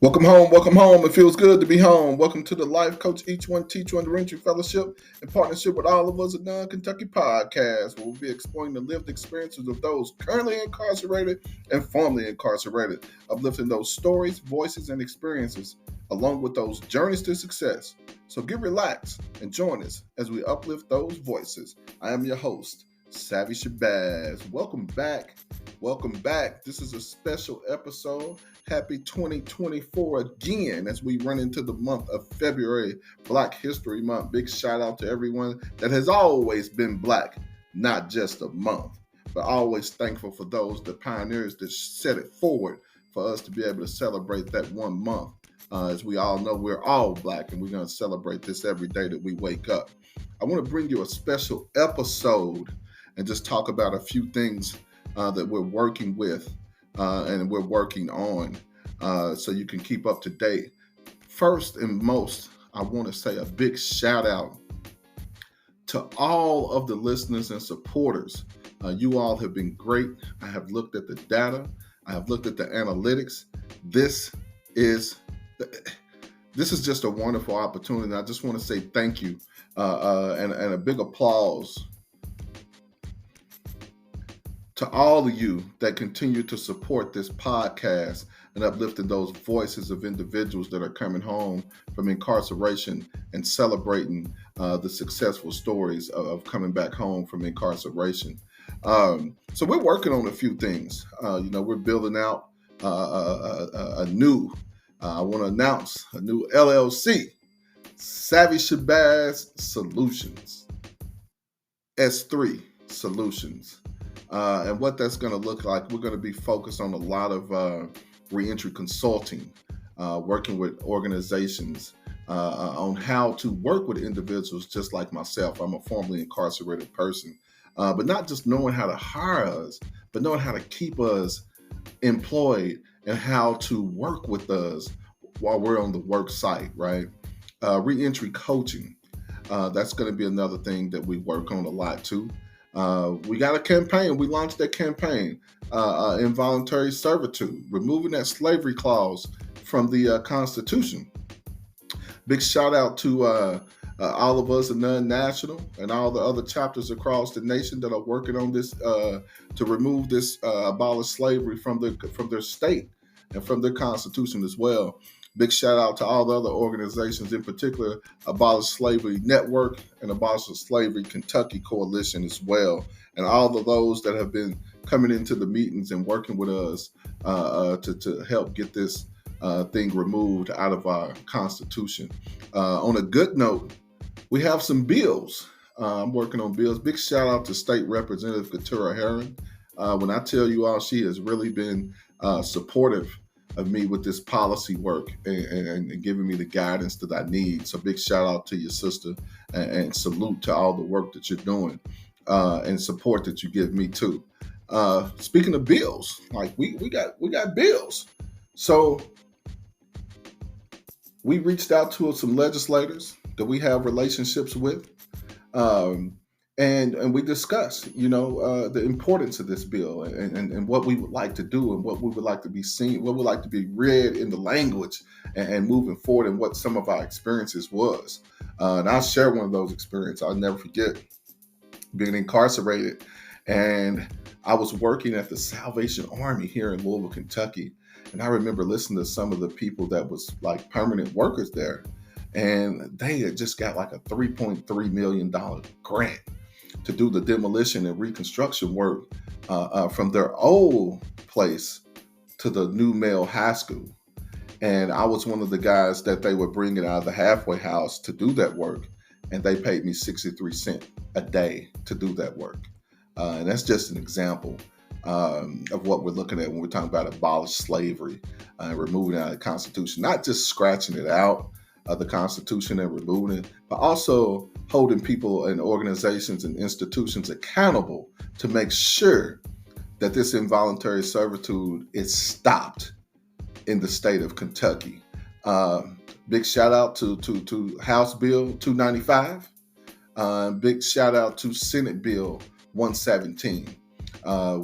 Welcome home, welcome home. It feels good to be home. Welcome to the Life Coach Each One Teach One, the Reentry Fellowship, in partnership with All of Us at Non-Kentucky Podcast, where we'll be exploring the lived experiences of those currently incarcerated and formerly incarcerated, uplifting those stories, voices, and experiences, along with those journeys to success. So get relaxed and join us as we uplift those voices. I am your host, Savvy Shabazz. Welcome back. Welcome back. This is a special episode. Happy 2024 again as we run into the month of February, Black History Month. Big shout out to everyone that has always been Black, not just a month, but always thankful for those, the pioneers that set it forward for us to be able to celebrate that 1 month. As we all know, we're all Black and we're going to celebrate this every day that we wake up. I want to bring you a special episode and just talk about a few things that we're working with and we're working on so you can keep up to date. First and most, I want to say a big shout out to all of the listeners and supporters. You all have been great. I have looked at the data. I have looked at the analytics. This is just a wonderful opportunity. I just want to say thank you and a big applause to all of you that continue to support this podcast and uplifting those voices of individuals that are coming home from incarceration and celebrating the successful stories of coming back home from incarceration. So we're working on a few things. We're building out a new, I want to announce a new LLC, Savvy Shabazz Solutions, S3 Solutions. And what that's going to look like, we're going to be focused on a lot of reentry consulting, working with organizations on how to work with individuals just like myself. I'm a formerly incarcerated person, but not just knowing how to hire us, but knowing how to keep us employed and how to work with us while we're on the work site, right? Reentry coaching, that's going to be another thing that we work on a lot too. We got a campaign. We launched that campaign, involuntary servitude, removing that slavery clause from the Constitution. Big shout out to all of us at Non-National and all the other chapters across the nation that are working on this to remove this, abolish slavery from their state and from their Constitution as well. Big shout out to all the other organizations, in particular, Abolish Slavery Network and Abolish Slavery Kentucky Coalition as well. And all of those that have been coming into the meetings and working with us to help get this thing removed out of our Constitution. On a good note, we have some bills. I'm working on bills. Big shout out to State Representative Katura Herron. When I tell you all, she has really been supportive of me with this policy work and giving me the guidance that I need. So big shout out to your sister and salute to all the work that you're doing and support that you give me too. Speaking of bills, like we got bills. So we reached out to some legislators that we have relationships with. And we discussed, the importance of this bill and what we would like to do and what we would like to be seen, what we would like to be read in the language and moving forward and what some of our experiences was. And I'll share one of those experiences. I'll never forget being incarcerated. And I was working at the Salvation Army here in Louisville, Kentucky. And I remember listening to some of the people that was like permanent workers there. And they had just got like a $3.3 million grant to do the demolition and reconstruction work from their old place to the new male high school. And I was one of the guys that they were bringing out of the halfway house to do that work. And they paid me 63 cents a day to do that work. And that's just an example of what we're looking at when we're talking about abolish slavery and removing it out of the Constitution, not just scratching it out of the Constitution and removing it, but also holding people and organizations and institutions accountable to make sure that this involuntary servitude is stopped in the state of Kentucky. Big shout out to House Bill 295. Big shout out to Senate Bill 117.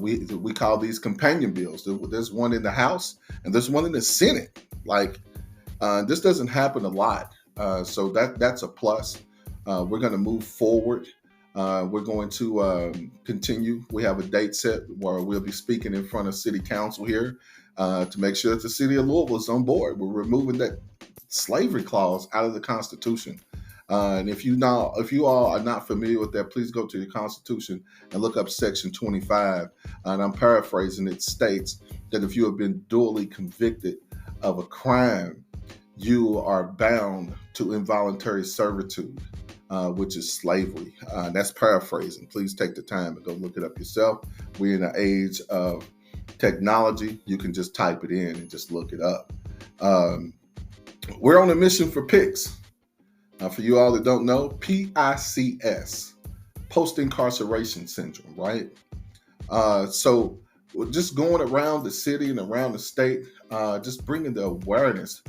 We call these companion bills. There's one in the House and there's one in the Senate. Like This doesn't happen a lot, so that's a plus. We're going to move forward. We're going to continue. We have a date set where we'll be speaking in front of City Council here to make sure that the city of Louisville is on board. We're removing that slavery clause out of the Constitution. And if you all are not familiar with that, please go to the Constitution and look up Section 25. And I'm paraphrasing. It states that if you have been duly convicted of a crime, you are bound to involuntary servitude, which is slavery. That's paraphrasing. Please take the time and go look it up yourself. We're in an age of technology. You can just type it in and just look it up. We're on a mission for PICS. For you all that don't know, PICS, post-incarceration syndrome, right? So just going around the city and around the state, just bringing the awareness,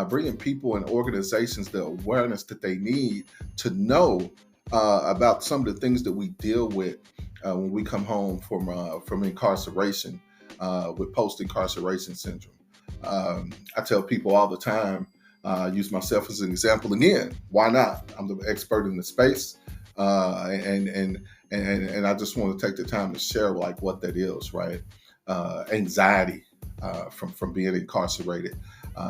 bringing people and organizations the awareness that they need to know about some of the things that we deal with when we come home from incarceration with post-incarceration syndrome. I tell people all the time, use myself as an example again. Why not? I'm the expert in the space, and I just want to take the time to share like what that is, right? Anxiety from being incarcerated.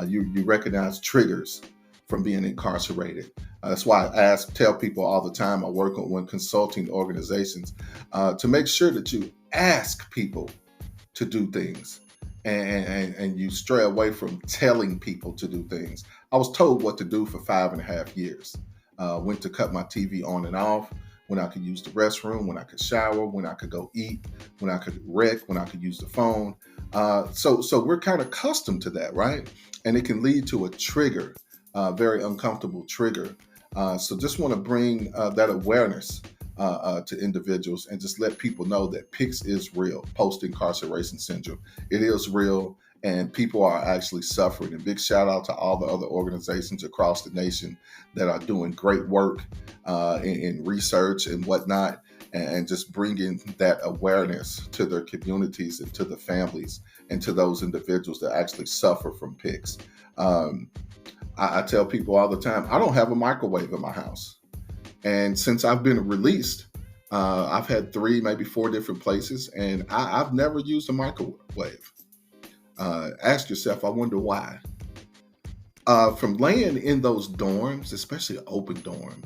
You recognize triggers from being incarcerated. That's why I tell people all the time. I work on when consulting organizations to make sure that you ask people to do things. And you stray away from telling people to do things. I was told what to do for 5.5 years. When to cut my TV on and off, when I could use the restroom, when I could shower, when I could go eat, when I could rec, when I could use the phone. So we're kind of accustomed to that, right? And it can lead to a trigger, very uncomfortable trigger. So just want to bring that awareness to individuals and just let people know that PICS is real, post-incarceration syndrome. It is real, and people are actually suffering. And big shout out to all the other organizations across the nation that are doing great work in research and whatnot, and just bringing that awareness to their communities and to the families and to those individuals that actually suffer from PICS. I tell people all the time, I don't have a microwave in my house. And since I've been released, I've had 3, maybe 4 different places, and I've never used a microwave. Ask yourself, I wonder why. From laying in those dorms, especially an open dorm,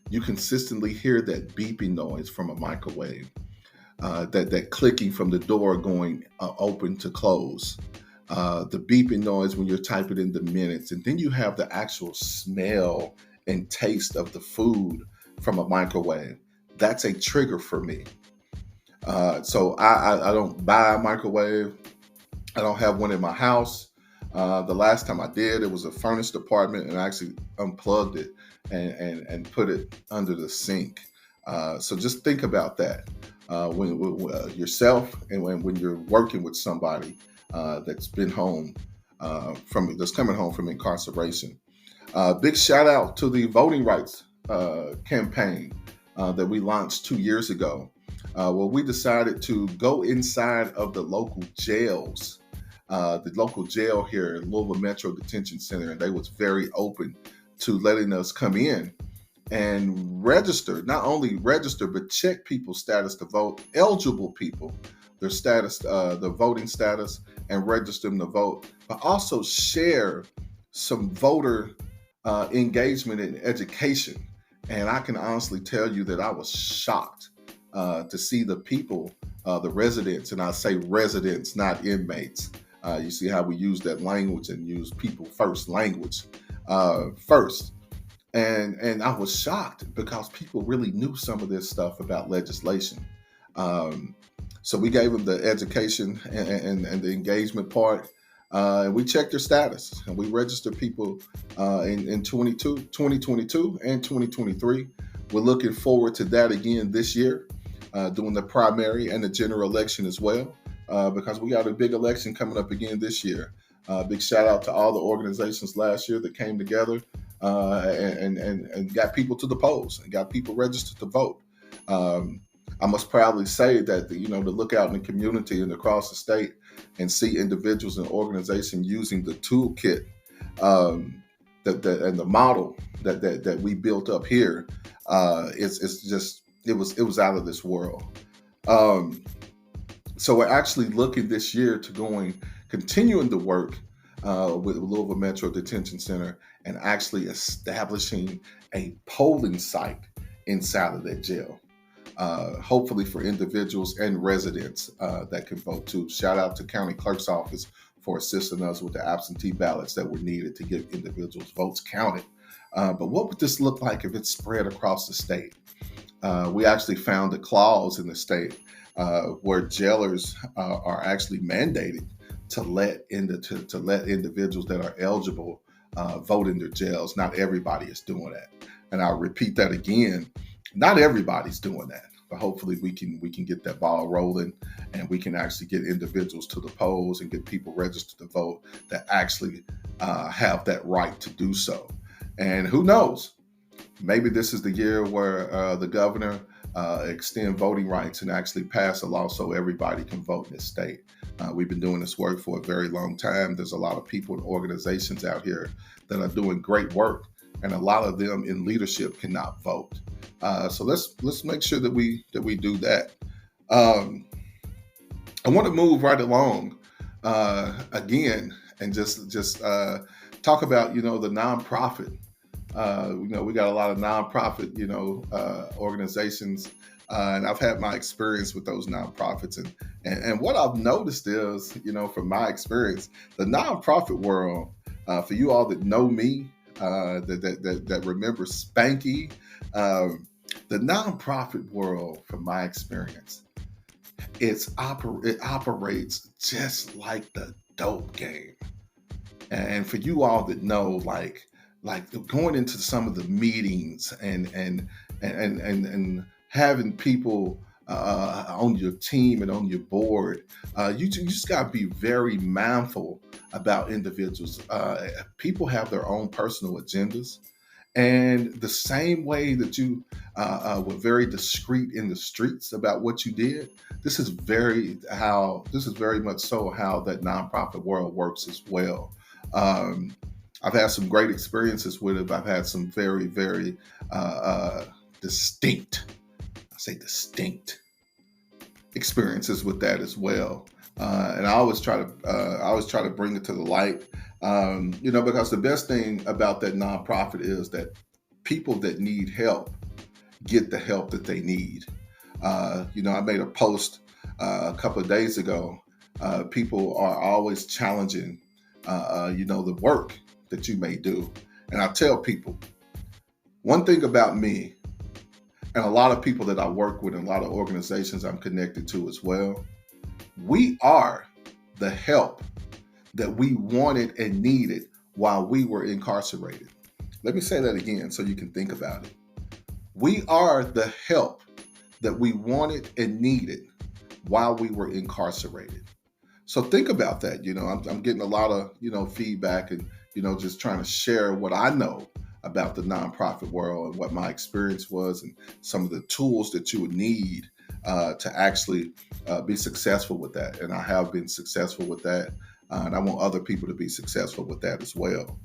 you consistently hear that beeping noise from a microwave, that clicking from the door going open to close, the beeping noise when you're typing in the minutes, and then you have the actual smell and taste of the food from a microwave. That's a trigger for me. So I don't buy a microwave. I don't have one in my house. The last time I did, it was a furnished apartment, and I actually unplugged it and put it under the sink. So just think about that when yourself, and when you're working with somebody that's been home that's coming home from incarceration. Big shout out to the voting rights campaign that we launched 2 years ago, where we decided to go inside of the local jails, the local jail here in Louisville Metro Detention Center, and they was very open to letting us come in and register, not only register, but check people's status to vote, eligible people, their status, their voting status, and register them to vote, but also share some voter engagement and education. And I can honestly tell you that I was shocked to see the people, the residents, and I say residents, not inmates. You see how we use that language and use people first language first. And I was shocked because people really knew some of this stuff about legislation. So we gave them the education and the engagement part. And we checked their status, and we registered people in 2022 and 2023. We're looking forward to that again this year, doing the primary and the general election as well, because we got a big election coming up again this year. Big shout out to all the organizations last year that came together and got people to the polls and got people registered to vote. I must proudly say that to look out in the community and across the state and see individuals and organizations using the toolkit and the model that we built up here, it's just it was out of this world. Um, so we're actually looking this year to continuing to work with Louisville Metro Detention Center and actually establishing a polling site inside of that jail. Hopefully for individuals and residents that can vote too. Shout out to County Clerk's Office for assisting us with the absentee ballots that were needed to get individuals' votes counted. But what would this look like if it's spread across the state? We actually found a clause in the state where jailers are actually mandated to let individuals that are eligible vote in their jails. Not everybody is doing that, and I'll repeat that again. Not everybody's doing that, but hopefully we can get that ball rolling, and we can actually get individuals to the polls and get people registered to vote that actually have that right to do so. And who knows? Maybe this is the year where the governor extend voting rights and actually pass a law so everybody can vote in this state. We've been doing this work for a very long time. There's a lot of people and organizations out here that are doing great work, and a lot of them in leadership cannot vote. So let's make sure that we do that. I want to move right along again and just talk about the nonprofit. We got a lot of nonprofit organizations, and I've had my experience with those nonprofits, and what I've noticed is from my experience, the nonprofit world, for you all that know me, that remember Spanky, the nonprofit world, from my experience, it operates just like the dope game. And for you all that know, like going into some of the meetings and having people on your team and on your board, you just got to be very mindful about individuals. People have their own personal agendas. And the same way that you were very discreet in the streets about what you did, this is very much so how that nonprofit world works as well. I've had some great experiences with it. I've had some very, very distinct experiences with that as well. And I always try to bring it to the light, because the best thing about that nonprofit is that people that need help get the help that they need. I made a post a couple of days ago. People are always challenging, the work that you may do. And I tell people, one thing about me, and a lot of people that I work with and a lot of organizations I'm connected to as well, we are the help that we wanted and needed while we were incarcerated. Let me say that again so you can think about it. We are the help that we wanted and needed while we were incarcerated. So think about that. I'm getting a lot of feedback and just trying to share what I know about the nonprofit world and what my experience was and some of the tools that you would need to actually be successful with that. And I have been successful with that. And I want other people to be successful with that as well.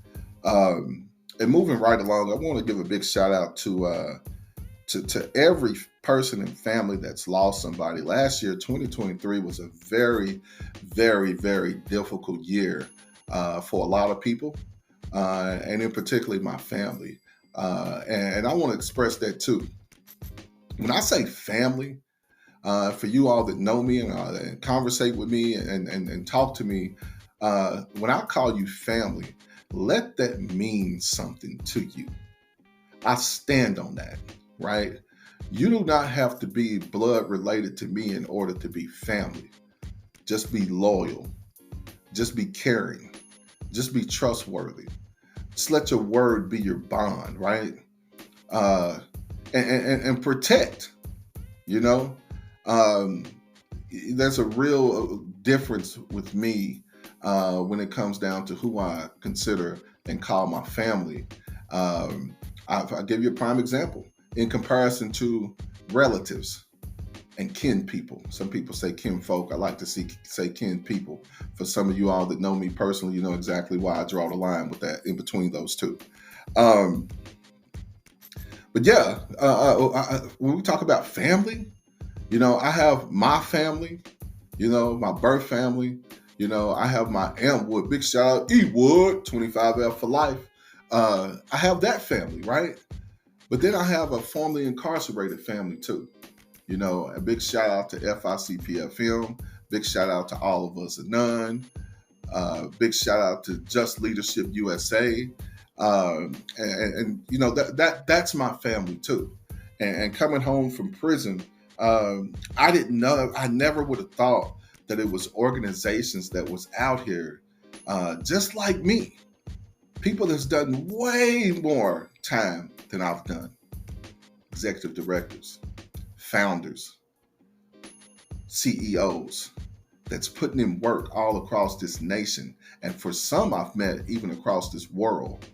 And moving right along, I want to give a big shout out to every person and family that's lost somebody. Last year, 2023, was a very, very, very difficult year for a lot of people, and in particular my family. And I want to express that too. When I say family, for you all that know me and conversate with me and talk to me, when I call you family, let that mean something to you. I stand on that, right? You do not have to be blood related to me in order to be family. Just be loyal. Just be caring. Just be trustworthy. Just let your word be your bond, right? And protect, there's a real difference with me when it comes down to who I consider and call my family. I'll give you a prime example in comparison to relatives. and kin people. Some people say kin folk. I like to say kin people. For some of you all that know me personally, you know exactly why I draw the line with that in between those two. Um, but yeah, when we talk about family, I have my family, my birth family. I have my Amwood. Big shout out E-Wood, 25F for life. I have that family, right? But then I have a formerly incarcerated family too. A big shout out to FICPFM. Big shout out to All of Us and None. Big shout out to Just Leadership USA. That's my family too. And coming home from prison, I didn't know. I never would have thought that it was organizations that was out here just like me. People that's done way more time than I've done. Executive directors, founders, CEOs that's putting in work all across this nation. And for some I've met even across this world,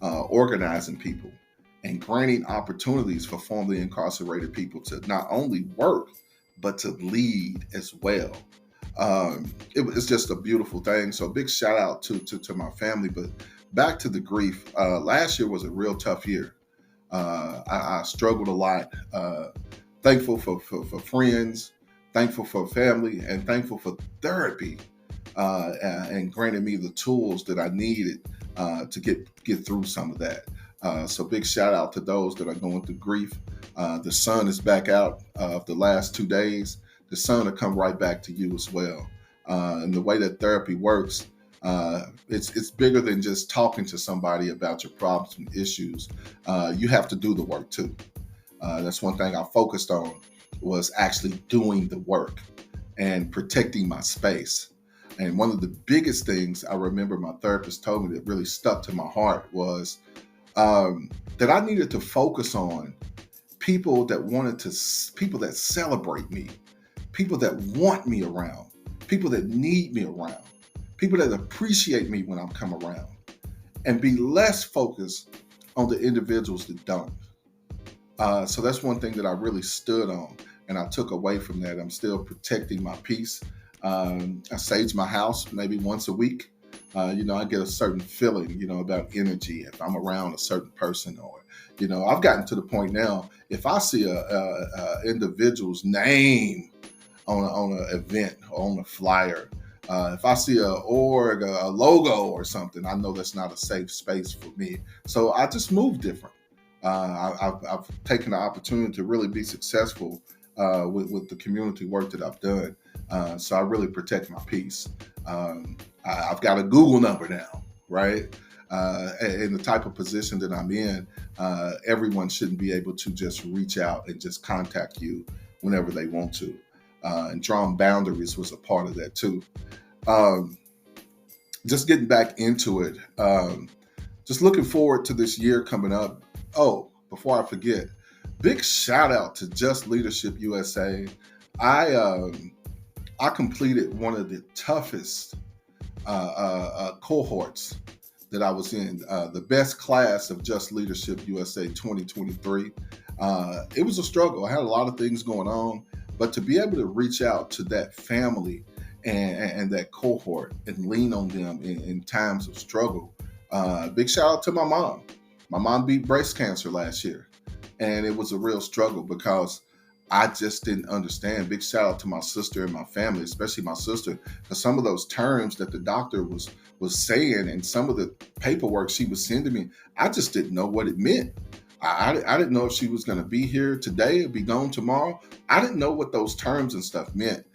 organizing people and granting opportunities for formerly incarcerated people to not only work, but to lead as well. It's just a beautiful thing. So big shout out to my family. But back to the grief. Last year was a real tough year. I struggled a lot. Thankful for friends, thankful for family, and thankful for therapy, and granting me the tools that I needed to get through some of that. So big shout out to those that are going through grief. The sun is back out of the last 2 days. The sun will come right back to you as well. And the way that therapy works, it's bigger than just talking to somebody about your problems and issues. You have to do the work too. That's one thing I focused on, was actually doing the work and protecting my space. And one of the biggest things I remember my therapist told me that really stuck to my heart was that I needed to focus on people that celebrate me, people that want me around, people that need me around, people that appreciate me when I'm come around, and be less focused on the individuals that don't. So that's one thing that I really stood on, and I took away from that. I'm still protecting my peace. I sage my house maybe once a week. I get a certain feeling, about energy if I'm around a certain person, or, I've gotten to the point now, if I see a individual's name on an event or on a flyer, if I see a org, a logo or something, I know that's not a safe space for me. So I just move different. I've taken the opportunity to really be successful with the community work that I've done. So I really protect my peace. I've got a Google number now, right? In the type of position that I'm in, everyone shouldn't be able to just reach out and just contact you whenever they want to. And drawing boundaries was a part of that too. Just getting back into it. Just looking forward to this year coming up. Oh, before I forget, big shout out to Just Leadership USA. I completed one of the toughest cohorts that I was in, the best class of Just Leadership USA 2023. It was a struggle. I had a lot of things going on, but to be able to reach out to that family and that cohort and lean on them in times of struggle. Big shout out to my mom. My mom beat breast cancer last year, and it was a real struggle because I just didn't understand. Big shout out to my sister and my family, especially my sister, because some of those terms that the doctor was saying and some of the paperwork she was sending me, I just didn't know what it meant. I didn't know if she was going to be here today or be gone tomorrow. I didn't know what those terms and stuff meant.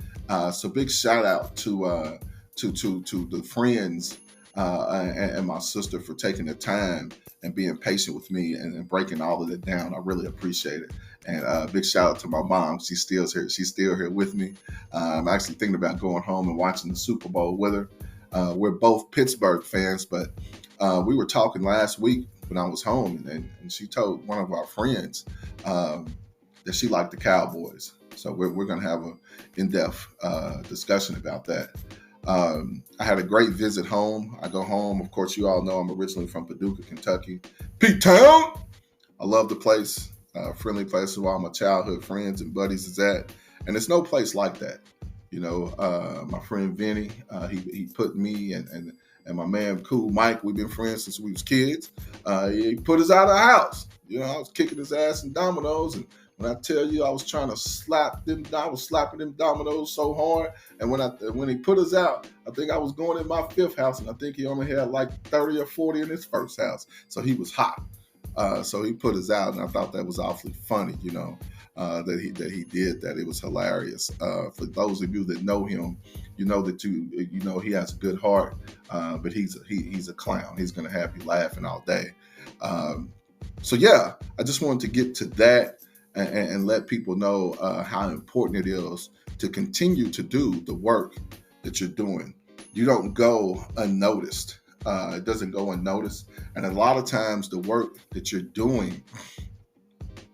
So big shout out to the friends and my sister for taking the time and being patient with me and breaking all of it down. I really appreciate it. And big shout out to my mom. She's still here. She's still here with me. I'm actually thinking about going home and watching the Super Bowl with her. We're both Pittsburgh fans, but we were talking last week when I was home, and she told one of our friends that she liked the Cowboys. So we're going to have an in-depth discussion about that. I had a great visit home. I go home. Of course, you all know I'm originally from Paducah, Kentucky. P-Town! I love the place. Friendly place where all my childhood friends and buddies is at. And there's no place like that. My friend Vinny, he put me and my man Cool Mike, we've been friends since we was kids. He put us out of the house. I was kicking his ass in dominoes, and when I tell you I was trying to I was slapping them dominoes so hard. And when he put us out, I think I was going in my fifth house, and I think he only had like 30 or 40 in his first house. So he was hot. So he put us out, and I thought that was awfully funny, that he did that. It was hilarious. For those of you that know him, you know that he has a good heart, but he's a clown. He's going to have you laughing all day. So yeah, I just wanted to get to that and let people know how important it is to continue to do the work that you're doing. You don't go unnoticed. It doesn't go unnoticed. And a lot of times the work that you're doing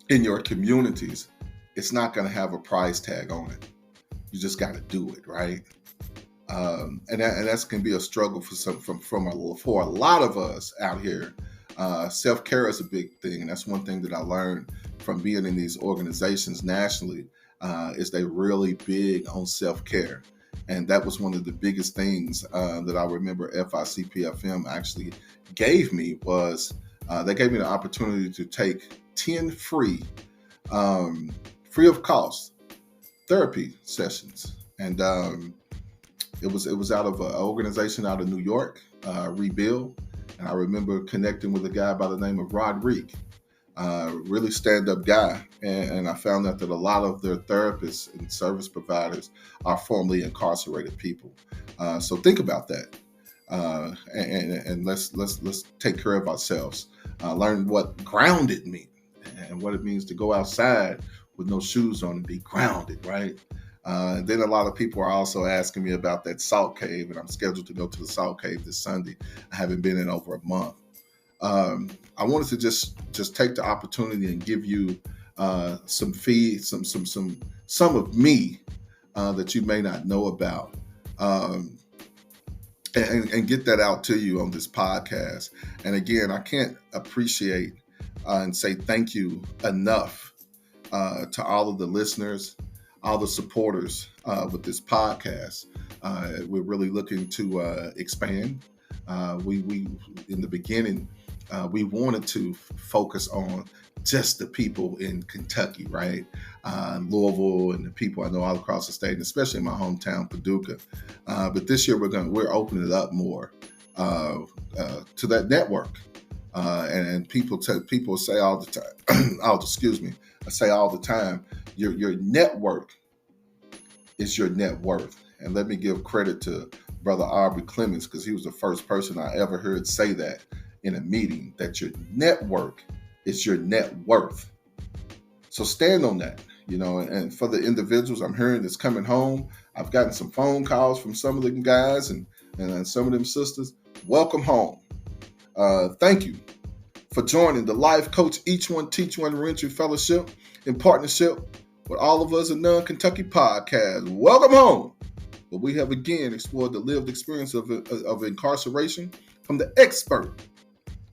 in your communities, it's not going to have a price tag on it. You just got to do it, right? And that's going to be a struggle for a lot of us out here. Self-care is a big thing, and that's one thing that I learned from being in these organizations nationally, is they really big on self-care. And that was one of the biggest things that I remember FICPFM actually gave me was they gave me the opportunity to take 10 free of cost therapy sessions. And it was out of an organization out of New York, Rebuild. And I remember connecting with a guy by the name of Rodrigue, really stand-up guy. And I found out that a lot of their therapists and service providers are formerly incarcerated people. So think about that. And let's take care of ourselves. Learn what grounded means and what it means to go outside with no shoes on and be grounded, right? And then a lot of people are also asking me about that salt cave, and I'm scheduled to go to the salt cave this Sunday. I haven't been in over a month. I wanted to just take the opportunity and give you some of me that you may not know about, and get that out to you on this podcast. And again, I can't appreciate and say thank you enough to all of the listeners, all the supporters with this podcast. We're really looking to expand. We in the beginning, we wanted to focus on just the people in Kentucky, right? Louisville and the people I know all across the state, and especially in my hometown, Paducah. But this year we're opening it up more to that network. And people say all the time, I say all the time, your network is your net worth. And let me give credit to Brother Aubrey Clemens, because he was the first person I ever heard say that in a meeting, that your network is your net worth. So stand on that, and for the individuals I'm hearing that's coming home, I've gotten some phone calls from some of them guys and some of them sisters. Welcome home. Thank you for joining the Life Coach Each One Teach One Reentry Fellowship in partnership with All of Us in Non-Kentucky podcast. Welcome home. But we have again explored the lived experience of incarceration from the expert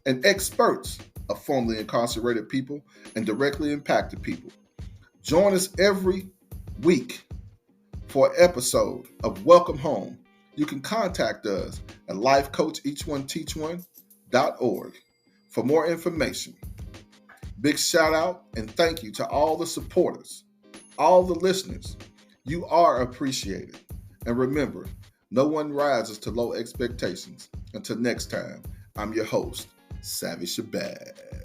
and experts of formerly incarcerated people and directly impacted people. Join us every week for an episode of Welcome Home. You can contact us at lifecoacheachone.org for more information. Big shout out and thank you to all the supporters, all the listeners. You are appreciated. And remember, no one rises to low expectations. Until next time, I'm your host, Savvy Shabazz.